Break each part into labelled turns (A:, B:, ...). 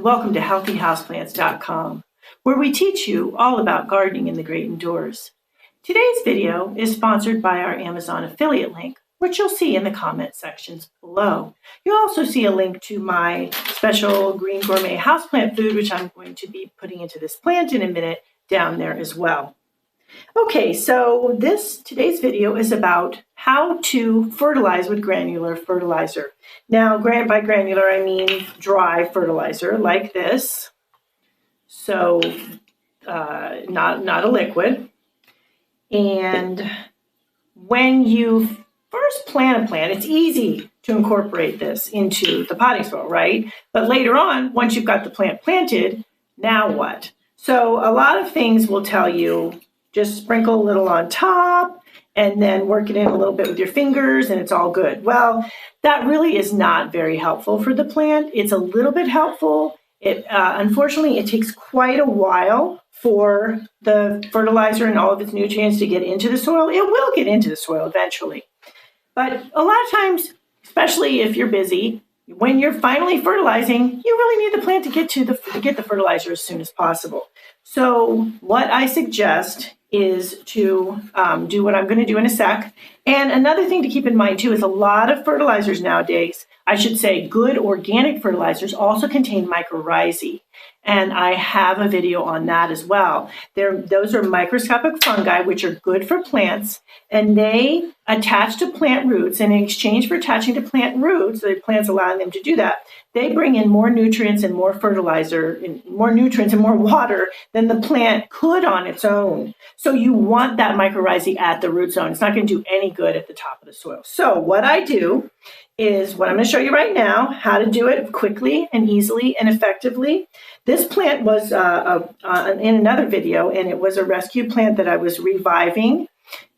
A: welcome to 𝗍𝗵𝗂𝗂𝗋𝗄𝑠.com, where we teach you all about gardening in the great indoors. Today's video is sponsored by our Amazon affiliate link, which you'll see in the comment sections below. You'll also see a link to my special green gourmet houseplant food, which I'm going to be putting into this plant in a minute, down there as well. Okay, so today's video is about how to fertilize with granular fertilizer. Now, by granular, I mean dry fertilizer like this. So, not a liquid. And when you first plant a plant, it's easy to incorporate this into the potting soil, right? But later on, once you've got the plant planted, now what? So a lot of things will tell you, just sprinkle a little on top and then work it in a little bit with your fingers and it's all good. Well, that really is not very helpful for the plant. It's a little bit helpful. Unfortunately, it takes quite a while for the fertilizer and all of its nutrients to get into the soil. It will get into the soil eventually. But a lot of times, especially if you're busy, when you're finally fertilizing, you really need the plant to get the fertilizer as soon as possible. So what I suggest is to do what I'm going to do in a sec. And another thing to keep in mind too is a lot of fertilizers nowadays, I should say good organic fertilizers, also contain mycorrhizae. And I have a video on that as well. Those are microscopic fungi, which are good for plants, and they attach to plant roots. And in exchange for attaching to plant roots, the plant's allowing them to do that, they bring in more nutrients and more fertilizer, and more nutrients and more water than the plant could on its own. So you want that mycorrhizae at the root zone. It's not going to do any good at the top of the soil. So what I do is what I'm going to show you right now, how to do it quickly and easily and effectively. This plant was in another video, and it was a rescue plant that I was reviving.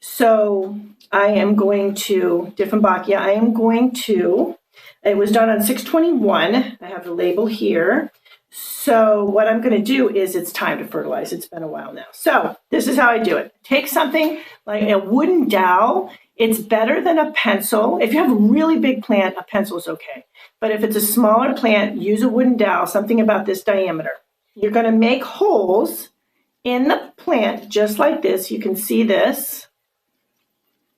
A: So I am going to, 𝗩𝗶𝗱𝗂𝗰𝘁𝘀𝗰, it was done on 6/21. I have the label here. So what I'm going to do is it's time to fertilize. It's been a while now. So this is how I do it. Take something like a wooden dowel. It's better than a pencil. If you have a really big plant, a pencil is okay. But if it's a smaller plant, use a wooden dowel, something about this diameter. You're going to make holes in the plant just like this. You can see this.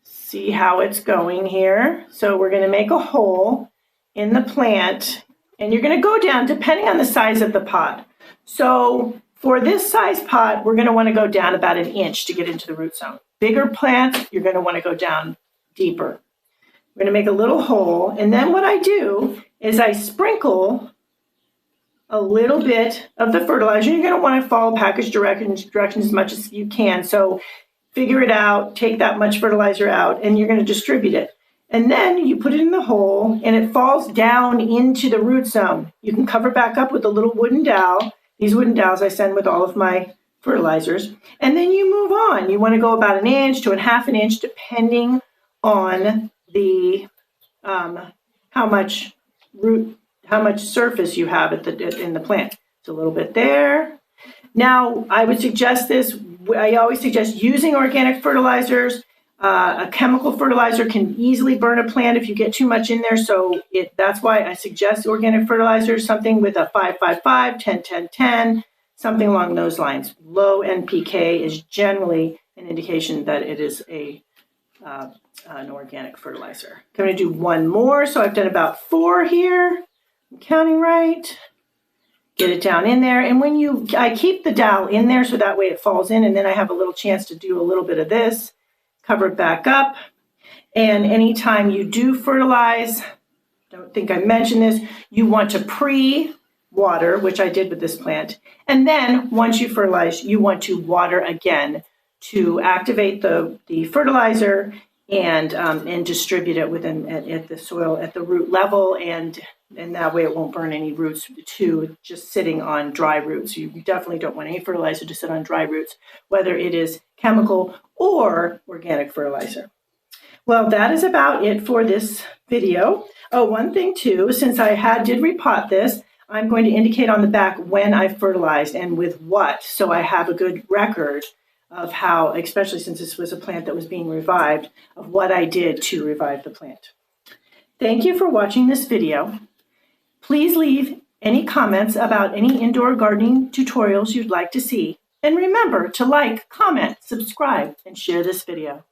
A: See how it's going here. So we're going to make a hole in the plant, and you're going to go down depending on the size of the pot. So for this size pot, we're going to want to go down about 1 inch to get into the root zone. Bigger plants, you're going to want to go down deeper. We're going to make a little hole, and then what I do is I sprinkle a little bit of the fertilizer. You're going to want to follow package directions as much as you can. So figure it out, take that much fertilizer out, and you're going to distribute it. And then you put it in the hole, and it falls down into the root zone. You can cover back up with a little wooden dowel. These wooden dowels I send with all of my fertilizers. And then you move on. You want to go about 1 inch to 1/2 inch, depending on the how much surface you have in the plant. It's a little bit there. Now, I would suggest I always suggest using organic fertilizers. A chemical fertilizer can easily burn a plant if you get too much in there. So that's why I suggest organic fertilizers, something with a 5-5-5, 10-10-10, something along those lines. Low NPK is generally an indication that it is an organic fertilizer. I'm going to do one more. So I've done about 4 here. I'm counting right. Get it down in there. And I keep the dowel in there so that way it falls in, and then I have a little chance to do a little bit of this. Cover it back up. And anytime you do fertilize, don't think I mentioned this, you want to pre-water, which I did with this plant. And then once you fertilize, you want to water again to activate the fertilizer and distribute it at the soil at the root level, and that way it won't burn any roots too, just sitting on dry roots. You definitely don't want any fertilizer to sit on dry roots, whether it is chemical or organic fertilizer. Well, that is about it for this video. Oh, one thing too, since I did repot this, I'm going to indicate on the back when I fertilized and with what, so I have a good record of how, especially since this was a plant that was being revived, of what I did to revive the plant. Thank you for watching this video. Please leave any comments about any indoor gardening tutorials you'd like to see. And remember to like, comment, subscribe, and share this video.